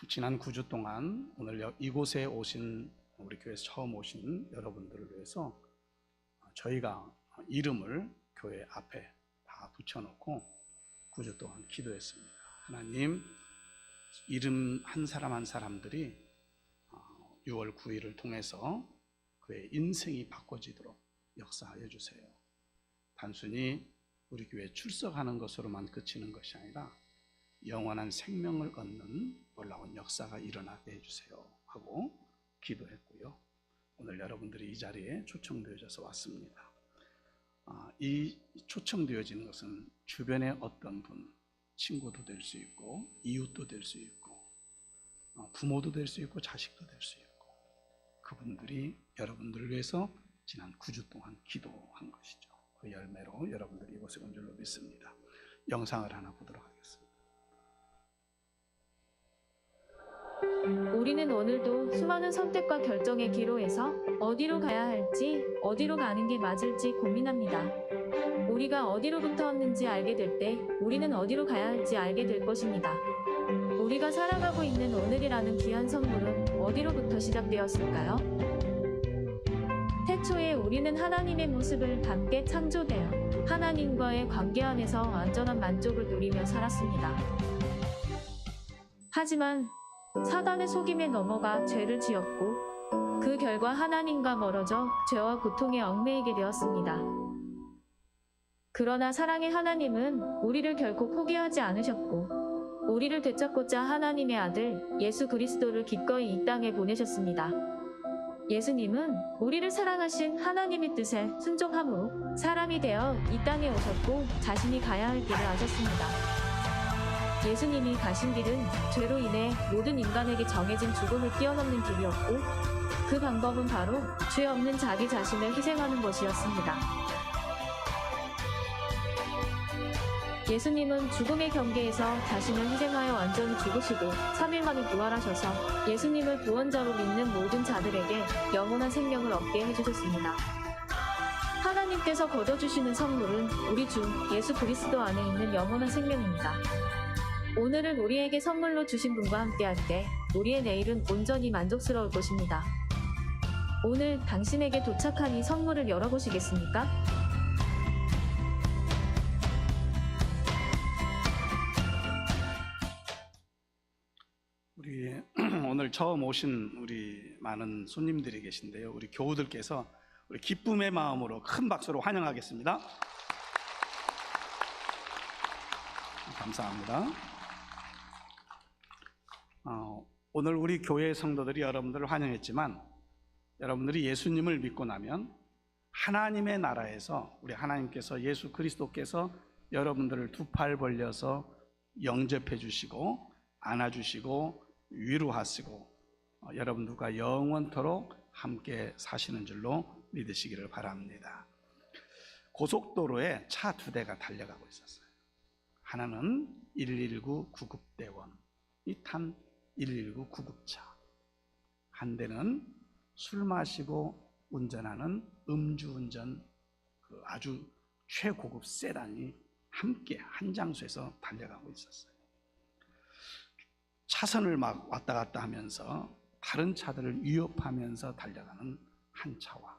지난 9주 동안 오늘 이곳에 오신 우리 교회에서 처음 오신 여러분들을 위해서 저희가 이름을 교회 앞에 다 붙여놓고 9주 동안 기도했습니다. 하나님, 이름 한 사람 한 사람들이 6월 9일을 통해서 그의 인생이 바꿔지도록 역사하여 주세요. 단순히 우리 교회에 출석하는 것으로만 그치는 것이 아니라 영원한 생명을 얻는 놀라운 역사가 일어나게 해주세요 하고 기도했고요. 오늘 여러분들이 이 자리에 초청되어져서 왔습니다. 이 초청되어지는 것은 주변의 어떤 분, 친구도 될 수 있고 이웃도 될 수 있고 부모도 될 수 있고 자식도 될 수 있고, 그분들이 여러분들을 위해서 지난 9주 동안 기도한 것이죠. 그 열매로 여러분들이 이곳에 온 줄로 믿습니다. 영상을 하나 보도록 하겠습니다. 우리는 오늘도 수많은 선택과 결정의 기로에서 어디로 가야 할지, 어디로 가는 게 맞을지 고민합니다. 우리가 어디로부터 왔는지 알게 될 때 우리는 어디로 가야 할지 알게 될 것입니다. 우리가 살아가고 있는 오늘이라는 귀한 선물은 어디로부터 시작되었을까요? 태초에 우리는 하나님의 모습을 담게 창조되어 하나님과의 관계 안에서 완전한 만족을 누리며 살았습니다. 하지만 사단의 속임에 넘어가 죄를 지었고 그 결과 하나님과 멀어져 죄와 고통에 얽매이게 되었습니다. 그러나 사랑의 하나님은 우리를 결코 포기하지 않으셨고 우리를 되찾고자 하나님의 아들 예수 그리스도를 기꺼이 이 땅에 보내셨습니다. 예수님은 우리를 사랑하신 하나님의 뜻에 순종함으로 사람이 되어 이 땅에 오셨고 자신이 가야 할 길을 아셨습니다. 예수님이 가신 길은 죄로 인해 모든 인간에게 정해진 죽음을 뛰어넘는 길이었고 그 방법은 바로 죄 없는 자기 자신을 희생하는 것이었습니다. 예수님은 죽음의 경계에서 자신을 희생하여 완전히 죽으시고 3일 만에 부활하셔서 예수님을 구원자로 믿는 모든 자들에게 영원한 생명을 얻게 해주셨습니다. 하나님께서 거둬주시는 선물은 우리 주 예수 그리스도 안에 있는 영원한 생명입니다. 오늘은 우리에게 선물로 주신 분과 함께할 때 우리의 내일은 온전히 만족스러울 것입니다. 오늘 당신에게 도착한 이 선물을 열어보시겠습니까? 우리 오늘 처음 오신 우리 많은 손님들이 계신데요. 우리 교우들께서 우리 기쁨의 마음으로 큰 박수로 환영하겠습니다. 감사합니다. 오늘 우리 교회 성도들이 여러분들을 환영했지만 여러분들이 예수님을 믿고 나면 하나님의 나라에서 우리 하나님께서 예수 그리스도께서 여러분들을 두 팔 벌려서 영접해 주시고 안아주시고 위로하시고 여러분들과 영원토록 함께 사시는 줄로 믿으시기를 바랍니다. 고속도로에 차 2대가 달려가고 있었어요. 하나는 119 구급대원이 탄 119 구급차, 한 대는 술 마시고 운전하는 음주운전 아주 최고급 세단이 함께 한 장소에서 달려가고 있었어요. 차선을 막 왔다 갔다 하면서 다른 차들을 위협하면서 달려가는 한 차와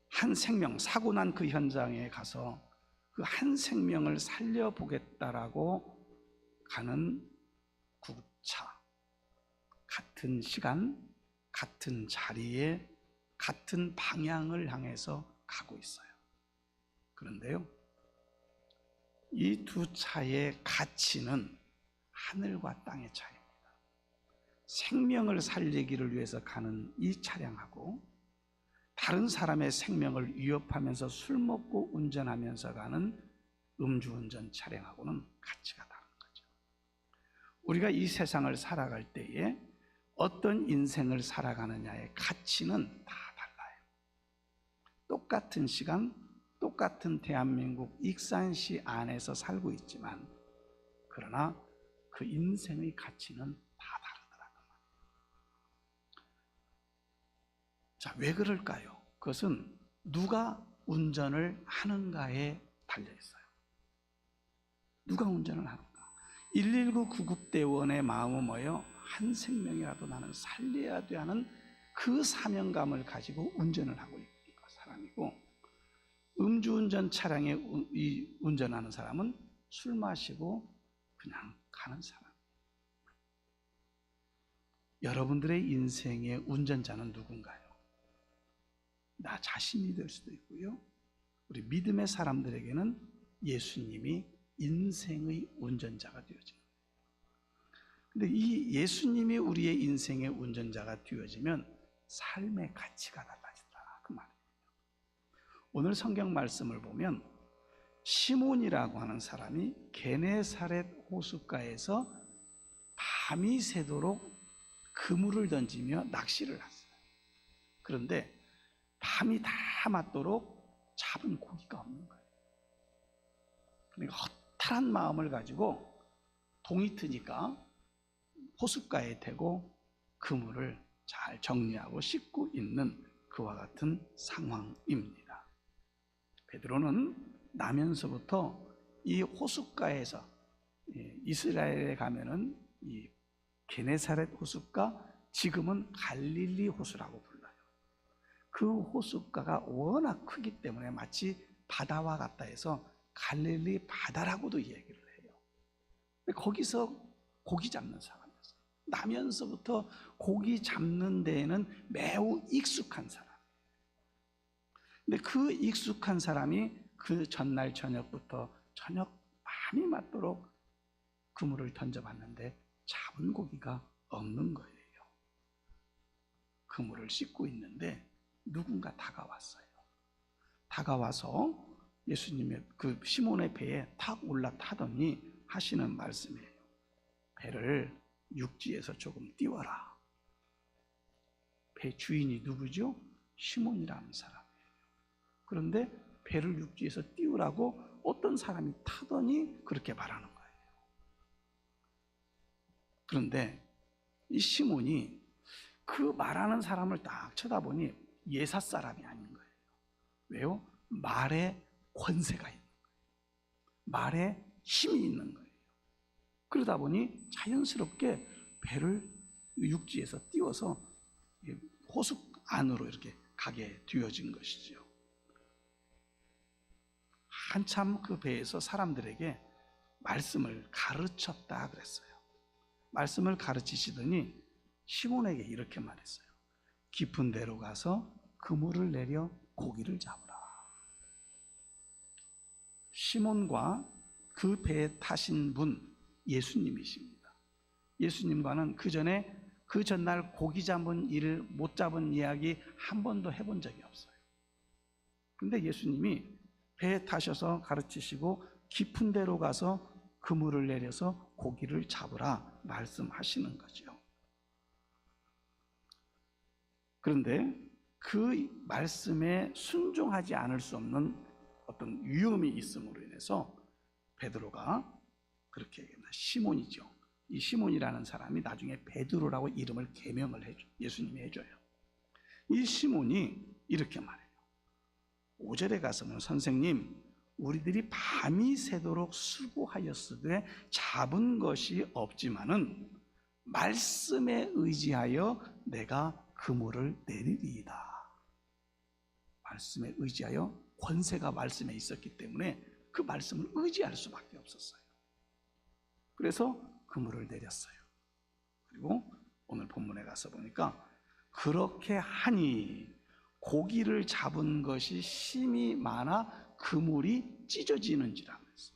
한 생명, 사고 난 그 현장에 가서 그 한 생명을 살려보겠다라고 가는 구급차, 같은 시간, 같은 자리에 같은 방향을 향해서 가고 있어요. 그런데요, 이 두 차의 가치는 하늘과 땅의 차이입니다. 생명을 살리기를 위해서 가는 이 차량하고 다른 사람의 생명을 위협하면서 술 먹고 운전하면서 가는 음주운전 차량하고는 가치가 다른 거죠. 우리가 이 세상을 살아갈 때에 어떤 인생을 살아가느냐의 가치는 다 달라요. 똑같은 시간, 똑같은 대한민국 익산시 안에서 살고 있지만 그러나 그 인생의 가치는 다 다르더라고요. 자, 왜 그럴까요? 그것은 누가 운전을 하는가에 달려 있어요. 누가 운전을 하는가? 119 구급대원의 마음은 뭐예요? 한 생명이라도 나는 살려야 돼 하는 그 사명감을 가지고 운전을 하고 있는 사람이고, 음주운전 차량에 운전하는 사람은 술 마시고 그냥 가는 사람. 여러분들의 인생의 운전자는 누군가요? 나 자신이 될 수도 있고요, 우리 믿음의 사람들에게는 예수님이 인생의 운전자가 되어집니다. 근데 이 예수님이 우리의 인생의 운전자가 되어지면 삶의 가치가 달라진다, 그 말이에요. 오늘 성경 말씀을 보면 시몬이라고 하는 사람이 게네사렛 호숫가에서 밤이 새도록 그물을 던지며 낚시를 했어요. 그런데 밤이 다 맞도록 잡은 고기가 없는 거예요. 그러니까 허탈한 마음을 가지고 동이 트니까 호숫가에 대고 그물을 잘 정리하고 씻고 있는 그와 같은 상황입니다. 베드로는 나면서부터 이 호숫가에서, 이스라엘에 가면은 이 게네사렛 호숫가, 지금은 갈릴리 호수라고 불러요. 그 호숫가가 워낙 크기 때문에 마치 바다와 같다 해서 갈릴리 바다라고도 얘기를 해요. 거기서 고기 잡는 사람이었어요. 나면서부터 고기 잡는 데에는 매우 익숙한 사람. 근데 그 익숙한 사람이 그 전날 저녁부터 저녁 밤이 맞도록 그물을 던져봤는데 잡은 고기가 없는 거예요. 그물을 씻고 있는데 누군가 다가왔어요. 다가와서 예수님의 그 시몬의 배에 탁 올라타더니 하시는 말씀이에요. 배를 육지에서 조금 띄워라. 배 주인이 누구죠? 시몬이라는 사람이에요. 그런데 배를 육지에서 띄우라고 어떤 사람이 타더니 그렇게 말하는 거예요. 그런데 이 시몬이 그 말하는 사람을 딱 쳐다보니 예사 사람이 아닌 거예요. 왜요? 말에 권세가 있는 거예요. 말에 힘이 있는 거예요. 그러다 보니 자연스럽게 배를 육지에서 띄워서 호수 안으로 이렇게 가게 되어진 것이죠. 한참 그 배에서 사람들에게 말씀을 가르쳤다 그랬어요. 말씀을 가르치시더니 시몬에게 이렇게 말했어요. 깊은 데로 가서 그물을 내려 고기를 잡으라. 시몬과 그 배에 타신 분 예수님이십니다. 예수님과는 그 전날 고기 잡은 일을 못 잡은 이야기 한 번도 해본 적이 없어요. 그런데 예수님이 배에 타셔서 가르치시고 깊은 데로 가서 그물을 내려서 고기를 잡으라 말씀하시는 거죠. 그런데 그 말씀에 순종하지 않을 수 없는 어떤 위험이 있음으로 인해서 베드로가 그렇게 얘기합니다. 시몬이죠. 이 시몬이라는 사람이 나중에 베드로라고 이름을 개명을 예수님이 해줘요. 이 시몬이 이렇게 말해요. 5절에 가서는 선생님, 우리들이 밤이 새도록 수고하였으되 잡은 것이 없지만은 말씀에 의지하여 내가 그물을 내리리이다. 말씀에 의지하여, 권세가 말씀에 있었기 때문에 그 말씀을 의지할 수밖에 없었어요. 그래서 그물을 내렸어요. 그리고 오늘 본문에 가서 보니까 그렇게 하니 고기를 잡은 것이 심이 많아 그물이 찢어지는지라면서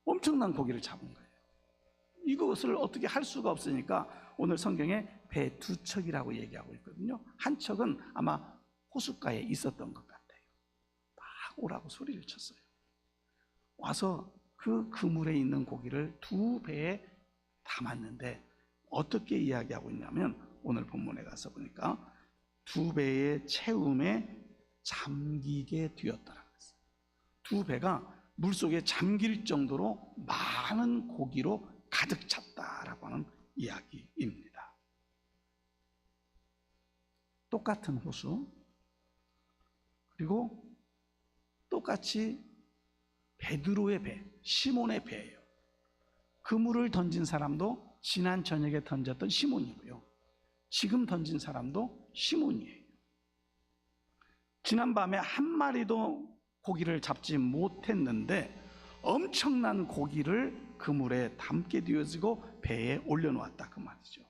엄청난 고기를 잡은 거예요. 이것을 어떻게 할 수가 없으니까 오늘 성경에 배 두 척이라고 얘기하고 있거든요. 한 척은 아마 호숫가에 있었던 것 같아요. 막 오라고 소리를 쳤어요. 와서 그 그물에 있는 고기를 두 배에 담았는데 어떻게 이야기하고 있냐면 오늘 본문에 가서 보니까 두 배의 채움에 잠기게 되었더라고요. 두 배가 물속에 잠길 정도로 많은 고기로 가득 찼다라고 하는 이야기입니다. 똑같은 호수, 그리고 똑같이 베드로의 배, 시몬의 배예요. 그물을 던진 사람도 지난 저녁에 던졌던 시몬이고요. 지금 던진 사람도 시몬이에요. 지난밤에 한 마리도 고기를 잡지 못했는데 엄청난 고기를 그물에 담게 되어지고 배에 올려놓았다, 그 말이죠.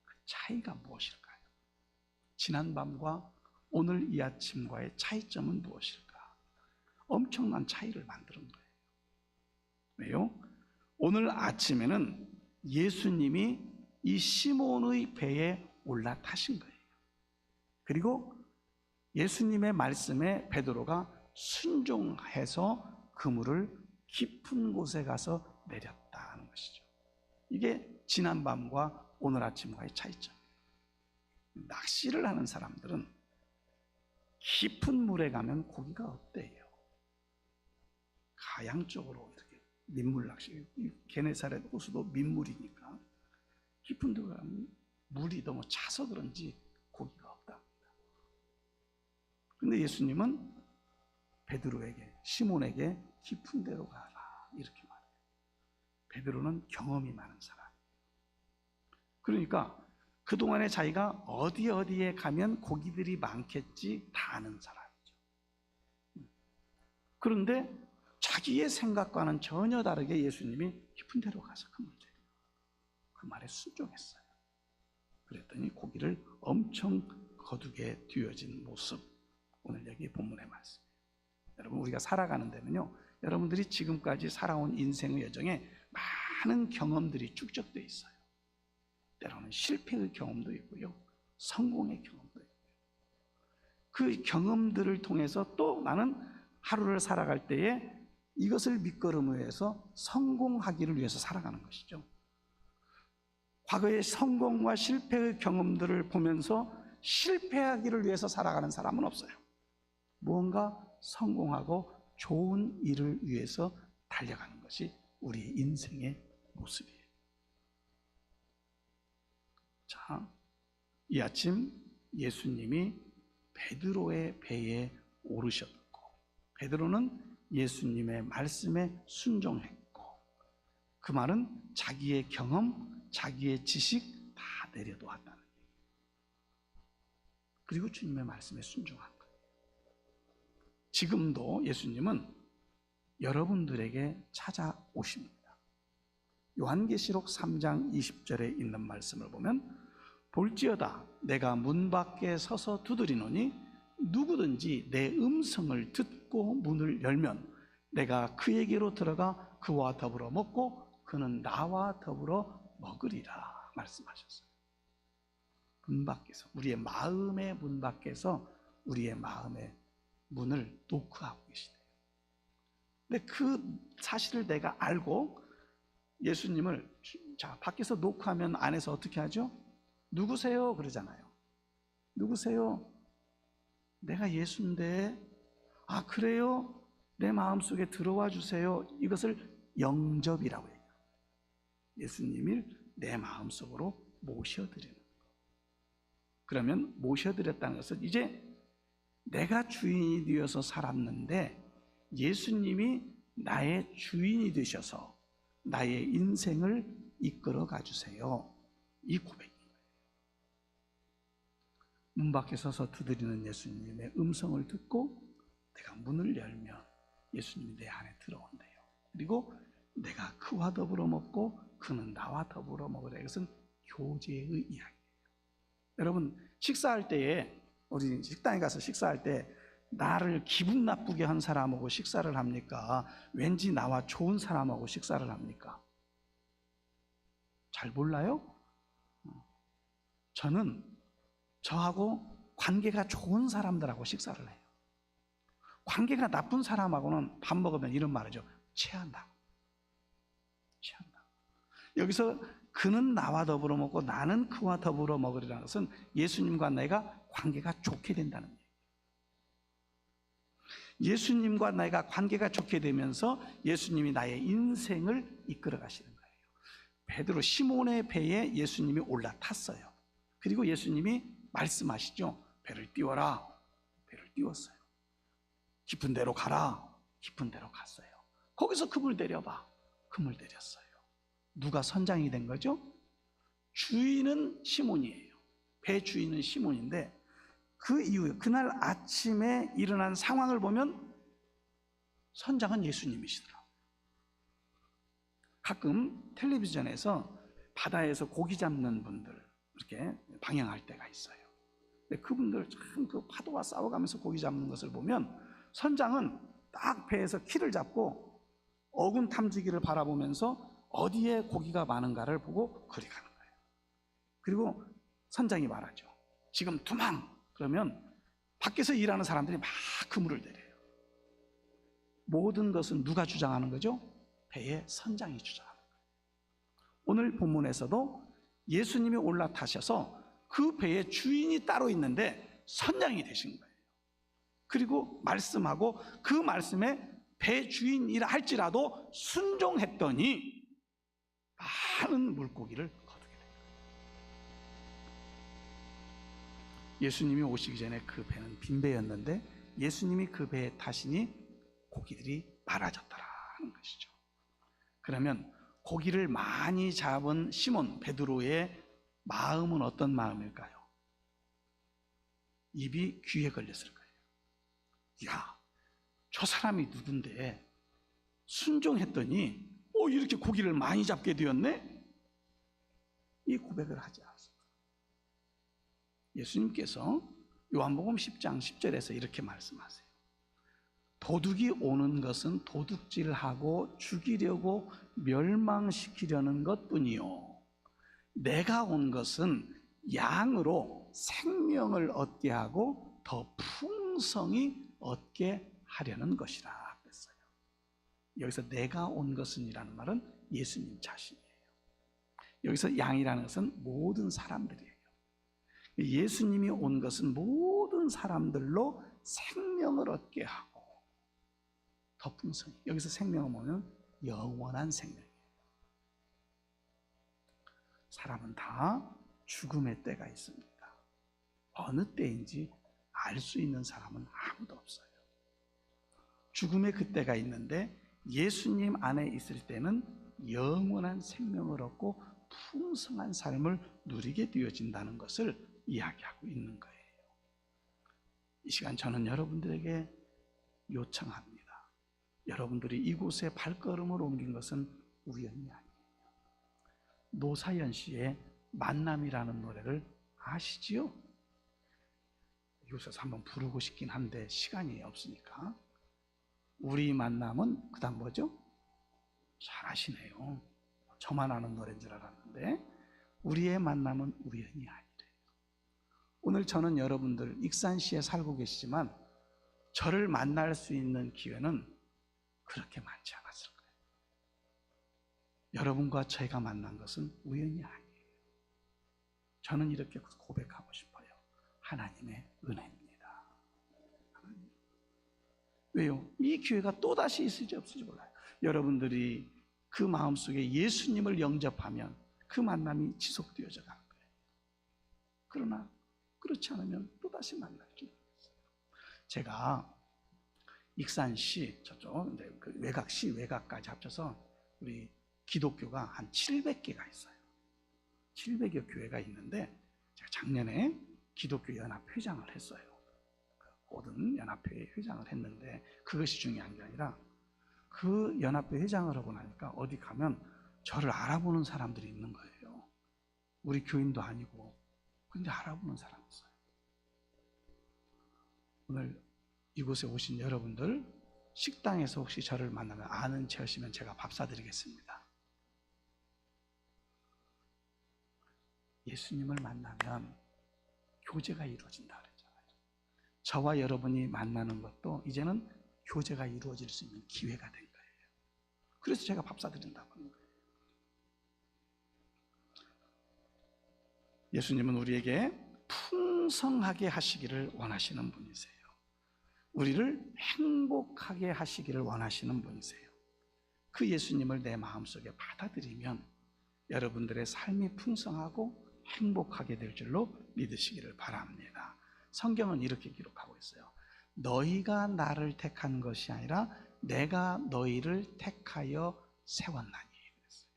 그 차이가 무엇일까요? 지난밤과 오늘 이 아침과의 차이점은 무엇일까? 엄청난 차이를 만드는 거예요. 왜요? 오늘 아침에는 예수님이 이 시몬의 배에 올라타신 거예요. 그리고 예수님의 말씀에 베드로가 순종해서 그물을 깊은 곳에 가서 내렸다는 것이죠. 이게 지난밤과 오늘 아침과의 차이점. 낚시를 하는 사람들은 깊은 물에 가면 고기가 없대요. 가양 쪽으로 이렇게 민물 낚시, 게네사렛 호수도 민물이니까 깊은 데 가면 물이 너무 차서 그런지 고기가 없답니다. 근데 예수님은 베드로에게, 시몬에게 깊은 데로 가라 이렇게 말해요. 베드로는 경험이 많은 사람. 그러니까 그동안에 자기가 어디에 가면 고기들이 많겠지 다 아는 사람이죠. 그런데 자기의 생각과는 전혀 다르게 예수님이 깊은 데로 가서 그물 때려. 그 말에 순종했어요. 그랬더니 고기를 엄청 거두게 뒤어진 모습, 오늘 여기 본문의 말씀이에요. 여러분, 우리가 살아가는 데는요, 여러분들이 지금까지 살아온 인생의 여정에 많은 경험들이 축적되어 있어요. 때로는 실패의 경험도 있고요, 성공의 경험도 있고요. 그 경험들을 통해서 또 나는 하루를 살아갈 때에 이것을 밑거름으로 해서 성공하기를 위해서 살아가는 것이죠. 과거의 성공과 실패의 경험들을 보면서 실패하기를 위해서 살아가는 사람은 없어요. 무언가 성공하고 좋은 일을 위해서 달려가는 것이 우리 인생의 모습이에요. 자, 이 아침 예수님이 베드로의 배에 오르셨고, 베드로는 예수님의 말씀에 순종했고, 그 말은 자기의 경험, 자기의 지식 다 내려놓았다는 거예요. 그리고 주님의 말씀에 순종한 거예요. 지금도 예수님은 여러분들에게 찾아오십니다. 요한계시록 3장 20절에 있는 말씀을 보면, 볼지어다 내가 문 밖에 서서 두드리노니 누구든지 내 음성을 듣고 문을 열면 내가 그에게로 들어가 그와 더불어 먹고 그는 나와 더불어 먹으리라 말씀하셨어요. 문 밖에서, 우리의 마음의 문 밖에서 우리의 마음의 문을 노크하고 계시네요. 근데 그 사실을 내가 알고 예수님을, 자, 밖에서 노크하면 안에서 어떻게 하죠? 누구세요? 그러잖아요. 누구세요? 내가 예수인데, 아 그래요? 내 마음속에 들어와 주세요. 이것을 영접이라고 해요. 예수님을 내 마음속으로 모셔드리는 거예요. 그러면 모셔드렸다는 것은 이제 내가 주인이 되어서 살았는데 예수님이 나의 주인이 되셔서 나의 인생을 이끌어 가주세요. 이 고백인 거예요. 문 밖에 서서 두드리는 예수님의 음성을 듣고 내가 문을 열면 예수님이 내 안에 들어온대요. 그리고 내가 그와 더불어 먹고 그는 나와 더불어 먹으라. 이것은 교제의 이야기예요. 여러분, 식사할 때에, 우리 식당에 가서 식사할 때 나를 기분 나쁘게 한 사람하고 식사를 합니까? 왠지 나와 좋은 사람하고 식사를 합니까? 잘 몰라요? 저는 저하고 관계가 좋은 사람들하고 식사를 해요. 관계가 나쁜 사람하고는 밥 먹으면 이런 말이죠. 체한다. 체한다. 여기서 그는 나와 더불어 먹고 나는 그와 더불어 먹으리라는 것은 예수님과 내가 관계가 좋게 된다는 얘기예요. 예수님과 내가 관계가 좋게 되면서 예수님이 나의 인생을 이끌어 가시는 거예요. 베드로, 시몬의 배에 예수님이 올라탔어요. 그리고 예수님이 말씀하시죠. 배를 띄워라. 배를 띄웠어요. 깊은 데로 가라. 깊은 데로 갔어요. 거기서 그물 내려봐. 그물 내렸어요. 누가 선장이 된 거죠? 주인은 시몬이에요. 배 주인은 시몬인데 그 이후에 그날 아침에 일어난 상황을 보면 선장은 예수님이시더라. 가끔 텔레비전에서 바다에서 고기 잡는 분들 이렇게 방영할 때가 있어요. 근데 그분들 참 그 파도와 싸워가면서 고기 잡는 것을 보면 선장은 딱 배에서 키를 잡고 어군 탐지기를 바라보면서 어디에 고기가 많은가를 보고 그리 가는 거예요. 그리고 선장이 말하죠. 지금 두망! 그러면 밖에서 일하는 사람들이 막 그물을 내려요. 모든 것은 누가 주장하는 거죠? 배의 선장이 주장하는 거예요. 오늘 본문에서도 예수님이 올라타셔서 그 배의 주인이 따로 있는데 선장이 되신 거예요. 그리고 말씀하고 그 말씀에 배 주인이라 할지라도 순종했더니 많은 물고기를 거두게 돼요. 예수님이 오시기 전에 그 배는 빈 배였는데 예수님이 그 배에 타시니 고기들이 많아졌더라 하는 것이죠. 그러면 고기를 많이 잡은 시몬 베드로의 마음은 어떤 마음일까요? 입이 귀에 걸렸을 거예요. 야, 저 사람이 누군데 순종했더니 이렇게 고기를 많이 잡게 되었네? 이 고백을 하지 않았습니다. 예수님께서 요한복음 10장 10절에서 이렇게 말씀하세요. 도둑이 오는 것은 도둑질하고 죽이려고 멸망시키려는 것뿐이요 내가 온 것은 양으로 생명을 얻게 하고 더 풍성히 얻게 하려는 것이라 그랬어요. 여기서 내가 온 것은이라는 말은 예수님 자신이에요. 여기서 양이라는 것은 모든 사람들이에요. 예수님이 온 것은 모든 사람들로 생명을 얻게 하고 더 풍성히, 여기서 생명을 보면 영원한 생명이에요. 사람은 다 죽음의 때가 있습니다. 어느 때인지 알 수 있는 사람은 아무도 없어요. 죽음의 그때가 있는데 예수님 안에 있을 때는 영원한 생명을 얻고 풍성한 삶을 누리게 되어진다는 것을 이야기하고 있는 거예요. 이 시간 저는 여러분들에게 요청합니다. 여러분들이 이곳에 발걸음을 옮긴 것은 우연이 아니에요. 노사연 씨의 만남이라는 노래를 아시지요? 이곳에서 한번 부르고 싶긴 한데 시간이 없으니까. 우리 만남은 그 다음 뭐죠? 잘 아시네요. 저만 아는 노래인 줄 알았는데 우리의 만남은 우연이 아니래요. 오늘 저는 여러분들 익산시에 살고 계시지만 저를 만날 수 있는 기회는 그렇게 많지 않았을 거예요. 여러분과 저희가 만난 것은 우연이 아니에요. 저는 이렇게 고백하고 싶어요. 하나님의 은혜입니다. 왜요? 이 기회가 또다시 있을지 없을지 몰라요. 여러분들이 그 마음속에 예수님을 영접하면 그 만남이 지속되어져 가는 거예요. 그러나 그렇지 않으면 또다시 만날지 모르겠어요. 제가 익산시 저쪽 그 외곽시 외곽까지 합쳐서 우리 기독교가 한 700개가 있어요. 700여 교회가 있는데 제가 작년에 기독교 연합 회장을 했어요. 모든 연합회의 회장을 했는데 그것이 중요한 게 아니라 그 연합회 회장을 하고 나니까 어디 가면 저를 알아보는 사람들이 있는 거예요. 우리 교인도 아니고 근데 알아보는 사람이 있어요. 오늘 이곳에 오신 여러분들 식당에서 혹시 저를 만나면 아는 체하시면 제가 밥 사드리겠습니다. 예수님을 만나면 교제가 이루어진다 그랬잖아요. 저와 여러분이 만나는 것도 이제는 교제가 이루어질 수 있는 기회가 된 거예요. 그래서 제가 밥 사드린다고 하는 거예요. 예수님은 우리에게 풍성하게 하시기를 원하시는 분이세요. 우리를 행복하게 하시기를 원하시는 분이세요. 그 예수님을 내 마음속에 받아들이면 여러분들의 삶이 풍성하고 행복하게 될 줄로 믿으시기를 바랍니다. 성경은 이렇게 기록하고 있어요. 너희가 나를 택한 것이 아니라 내가 너희를 택하여 세웠나니. 그랬어요.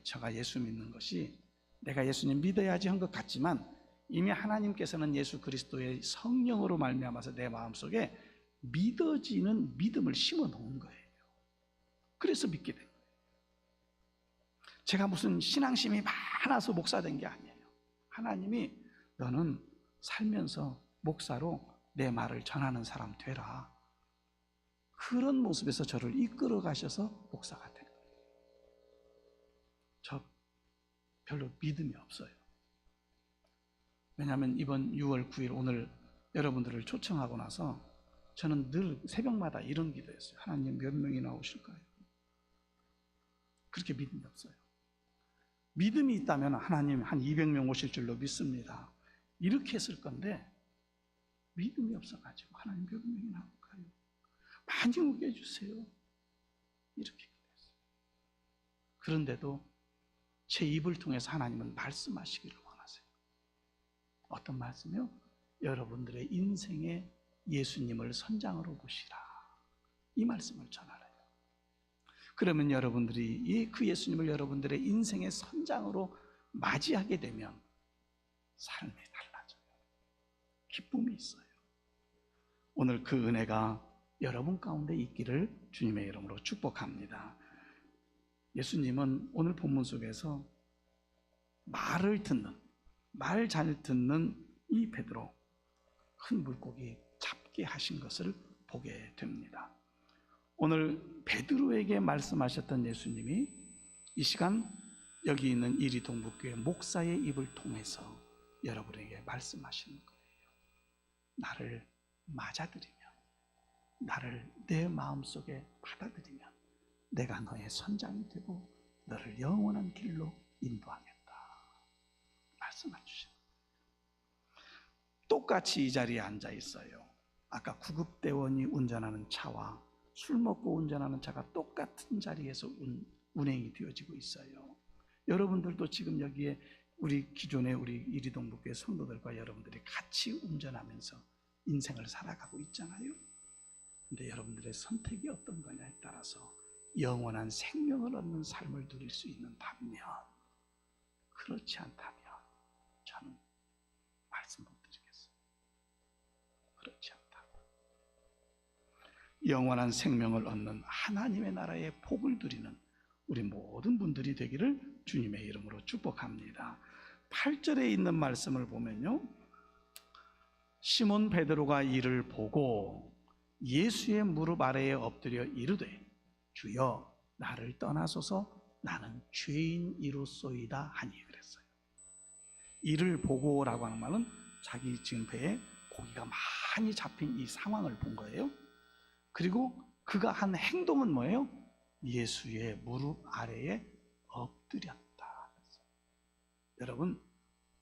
제가 예수 믿는 것이 내가 예수님 믿어야지 한 것 같지만 이미 하나님께서는 예수 그리스도의 성령으로 말미암아서 내 마음속에 믿어지는 믿음을 심어 놓은 거예요. 그래서 믿게 된 거예요. 제가 무슨 신앙심이 많아서 목사 된 게 아니에요. 하나님이 너는 살면서 목사로 내 말을 전하는 사람 되라. 그런 모습에서 저를 이끌어 가셔서 목사가 된 거예요. 저 별로 믿음이 없어요. 왜냐하면 이번 6월 9일 오늘 여러분들을 초청하고 나서 저는 늘 새벽마다 이런 기도했어요. 하나님 몇 명이 나오실까요? 그렇게 믿음이 없어요. 믿음이 있다면 하나님 한 200명 오실 줄로 믿습니다. 이렇게 했을 건데 믿음이 없어가지고 하나님 몇 명이 나올까요? 많이 오게 해주세요. 이렇게 기도했어요. 그런데도 제 입을 통해서 하나님은 말씀하시기를 원하세요. 어떤 말씀이요? 여러분들의 인생에 예수님을 선장으로 보시라. 이 말씀을 전하래요. 그러면 여러분들이 그 예수님을 여러분들의 인생의 선장으로 맞이하게 되면 삶이 달라져요. 기쁨이 있어요. 오늘 그 은혜가 여러분 가운데 있기를 주님의 이름으로 축복합니다. 예수님은 오늘 본문 속에서 말 잘 듣는 이 베드로 큰 물고기 잡게 하신 것을 보게 됩니다. 오늘 베드로에게 말씀하셨던 예수님이 이 시간 여기 있는 이리 동북교회 목사의 입을 통해서 여러분에게 말씀하시는 거예요. 나를 맞아들이면, 나를 내 마음속에 받아들이면 내가 너의 선장이 되고 너를 영원한 길로 인도하겠다 말씀해 주십니다. 똑같이 이 자리에 앉아 있어요. 아까 구급대원이 운전하는 차와 술 먹고 운전하는 차가 똑같은 자리에서 운행이 되어지고 있어요. 여러분들도 지금 여기에 우리 기존의 우리 이리동북교회 성도들과 여러분들이 같이 운전하면서 인생을 살아가고 있잖아요. 근데 여러분들의 선택이 어떤 거냐에 따라서 영원한 생명을 얻는 삶을 누릴 수 있는 반면, 그렇지 않다면 저는 말씀 못 드리겠어요. 그렇지 않다면 영원한 생명을 얻는 하나님의 나라의 복을 누리는 우리 모든 분들이 되기를 주님의 이름으로 축복합니다. 8절에 있는 말씀을 보면요, 시몬 베드로가 이를 보고 예수의 무릎 아래에 엎드려 이르되 주여 나를 떠나소서 나는 죄인이로소이다 하니 그랬어요. 이를 보고라고 하는 말은 자기 지금 배에 고기가 많이 잡힌 이 상황을 본 거예요. 그리고 그가 한 행동은 뭐예요? 예수의 무릎 아래에 엎드렸다. 여러분,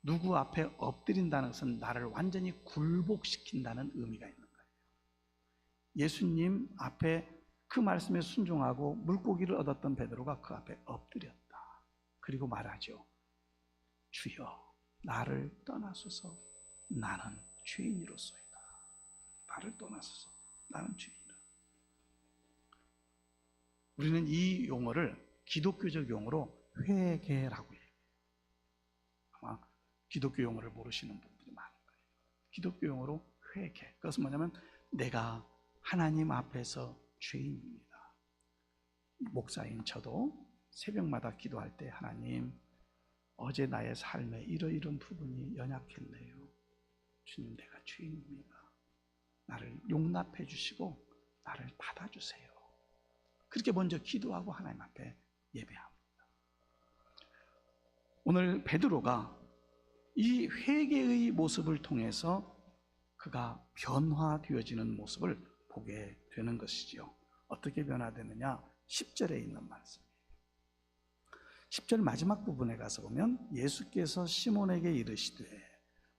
누구 앞에 엎드린다는 것은 나를 완전히 굴복시킨다는 의미가 있는 거예요. 예수님 앞에 그 말씀에 순종하고 물고기를 얻었던 베드로가 그 앞에 엎드렸다. 그리고 말하죠. 주여 나를 떠나소서 나는 죄인이로소이다. 나를 떠나소서 나는 죄인이다. 우리는 이 용어를 기독교적 용어로 회개라고 해요. 아마 기독교 용어를 모르시는 분들이 많을 거예요. 기독교 용어로 회개. 그것은 뭐냐면 내가 하나님 앞에서 죄인입니다. 목사인 저도 새벽마다 기도할 때 하나님, 어제 나의 삶에 이러이러한 부분이 연약했네요. 주님, 내가 죄인입니다. 나를 용납해 주시고 나를 받아주세요. 그렇게 먼저 기도하고 하나님 앞에 예배합니다. 오늘 베드로가 이 회개의 모습을 통해서 그가 변화되어지는 모습을 보게 되는 것이지요. 어떻게 변화되느냐? 10절에 있는 말씀이에요. 10절 마지막 부분에 가서 보면 예수께서 시몬에게 이르시되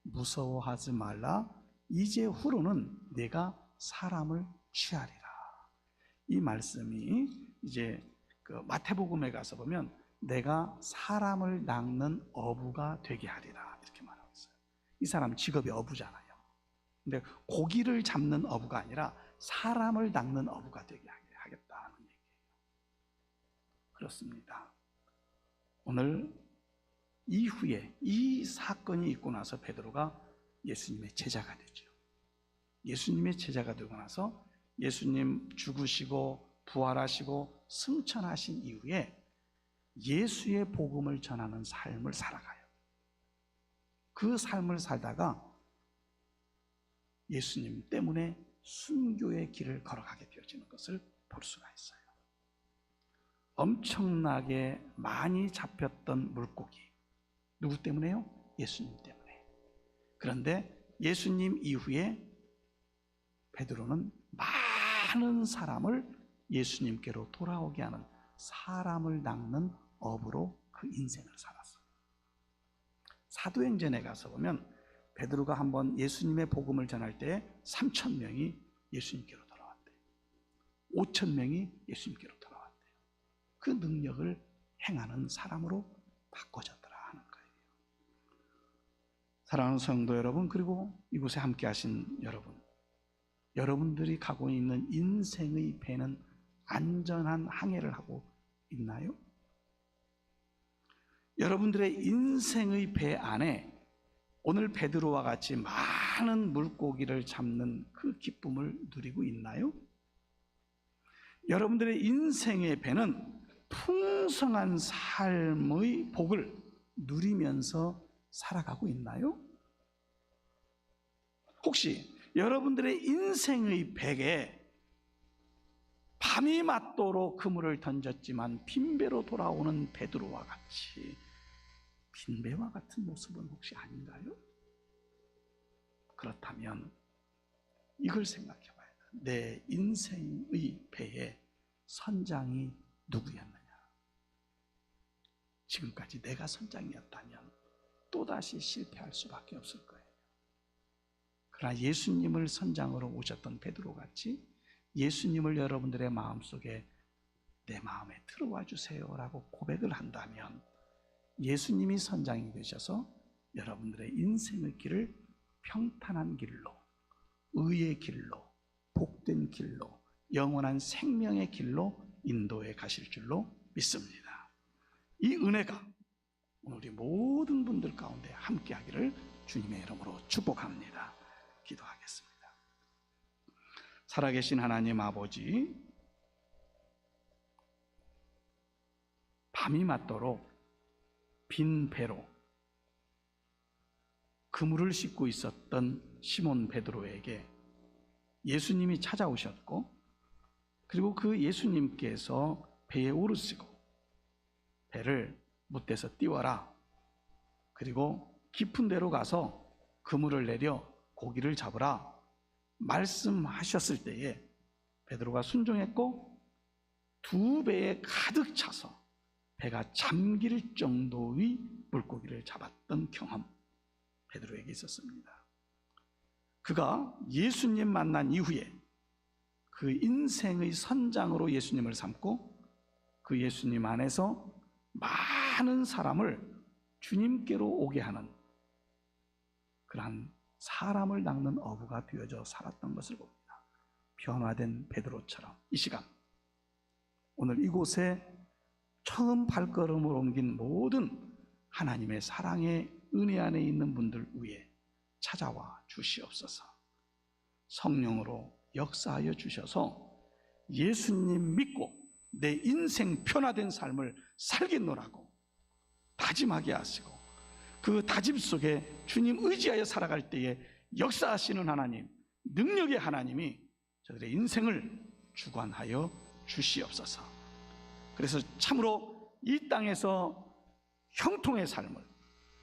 무서워하지 말라 이제 후로는 내가 사람을 취하리라. 이 말씀이 이제 그 마태복음에 가서 보면 내가 사람을 낚는 어부가 되게 하리라 이렇게 말하고 있어요. 이 사람 직업이 어부잖아요. 근데 고기를 잡는 어부가 아니라 사람을 낚는 어부가 되게 하겠다는 얘기예요. 그렇습니다. 오늘 이후에 이 사건이 있고 나서 베드로가 예수님의 제자가 되죠. 예수님의 제자가 되고 나서 예수님 죽으시고 부활하시고 승천하신 이후에 예수의 복음을 전하는 삶을 살아가요. 그 삶을 살다가 예수님 때문에 순교의 길을 걸어가게 되어지는 것을 볼 수가 있어요. 엄청나게 많이 잡혔던 물고기, 누구 때문에요? 예수님 때문에. 그런데 예수님 이후에 베드로는 많은 사람을 예수님께로 돌아오게 하는 사람을 낚는 어부로 그 인생을 살았어요. 사도행전에 가서 보면 베드로가 한번 예수님의 복음을 전할 때 3,000명이 예수님께로 돌아왔대요. 5,000명이 예수님께로 돌아왔대요. 그 능력을 행하는 사람으로 바꿔졌더라 하는 거예요. 사랑하는 성도 여러분, 그리고 이곳에 함께 하신 여러분, 여러분들이 가고 있는 인생의 배는 안전한 항해를 하고 있나요? 여러분들의 인생의 배 안에 오늘 베드로와 같이 많은 물고기를 잡는 그 기쁨을 누리고 있나요? 여러분들의 인생의 배는 풍성한 삶의 복을 누리면서 살아가고 있나요? 혹시 여러분들의 인생의 배에 밤이 맞도록 그물을 던졌지만 빈배로 돌아오는 베드로와 같이 빈배와 같은 모습은 혹시 아닌가요? 그렇다면 이걸 생각해 봐야 돼요. 내 인생의 배에 선장이 누구였느냐? 지금까지 내가 선장이었다면 또다시 실패할 수밖에 없을 거예요. 그러나 예수님을 선장으로 오셨던 베드로 같이 예수님을 여러분들의 마음속에 내 마음에 들어와 주세요라고 고백을 한다면 예수님이 선장이 되셔서 여러분들의 인생의 길을 평탄한 길로, 의의 길로, 복된 길로, 영원한 생명의 길로 인도해 가실 줄로 믿습니다. 이 은혜가 우리 모든 분들 가운데 함께하기를 주님의 이름으로 축복합니다. 기도하겠습니다. 살아계신 하나님 아버지, 밤이 맞도록 빈 배로 그물을 싣고 있었던 시몬 베드로에게 예수님이 찾아오셨고, 그리고 그 예수님께서 배에 오르시고 배를 뭇대서 띄워라, 그리고 깊은 데로 가서 그물을 내려 고기를 잡으라 말씀하셨을 때에 베드로가 순종했고 2배에 가득 차서 배가 잠길 정도의 물고기를 잡았던 경험, 베드로에게 있었습니다. 그가 예수님 만난 이후에 그 인생의 선장으로 예수님을 삼고 그 예수님 안에서 많은 사람을 주님께로 오게 하는 그러한 사람을 낚는 어부가 되어져 살았던 것을 봅니다. 변화된 베드로처럼 이 시간 오늘 이곳에 처음 발걸음을 옮긴 모든 하나님의 사랑의 은혜 안에 있는 분들 위에 찾아와 주시옵소서. 성령으로 역사하여 주셔서 예수님 믿고 내 인생 변화된 삶을 살겠노라고 다짐하게 하시고, 그 다짐 속에 주님 의지하여 살아갈 때에 역사하시는 하나님, 능력의 하나님이 저들의 인생을 주관하여 주시옵소서. 그래서 참으로 이 땅에서 형통의 삶을,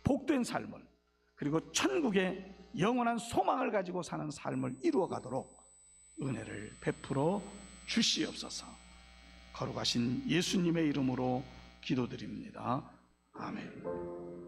복된 삶을, 그리고 천국의 영원한 소망을 가지고 사는 삶을 이루어가도록 은혜를 베풀어 주시옵소서. 거룩하신 예수님의 이름으로 기도드립니다. 아멘.